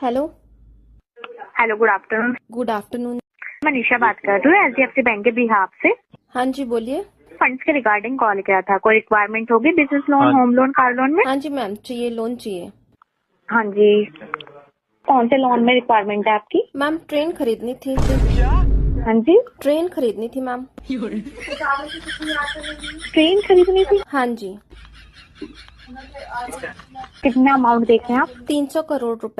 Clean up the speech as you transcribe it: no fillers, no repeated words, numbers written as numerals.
Hello. Hello, good afternoon. Good afternoon. Manisha बात कर रही हूँ एचडीएफसी बैंक के बिहाफ से। हाँ जी, बोलिए। फंड्स के रिगार्डिंग कॉल किया था। कोई रिक्वायरमेंट होगी business loan, home loan, car loan में? हाँ जी मैम, चाहिए, लोन चाहिए। हाँ जी, कौन से लोन में रिक्वायरमेंट है आपकी? मैम ट्रेन खरीदनी थी। हाँ जी, ट्रेन खरीदनी थी मैम। ट्रेन खरीदनी थी। हाँ जी। कितना अमाउंट देख रहे हैं आप? 300 करोड़ रुपए।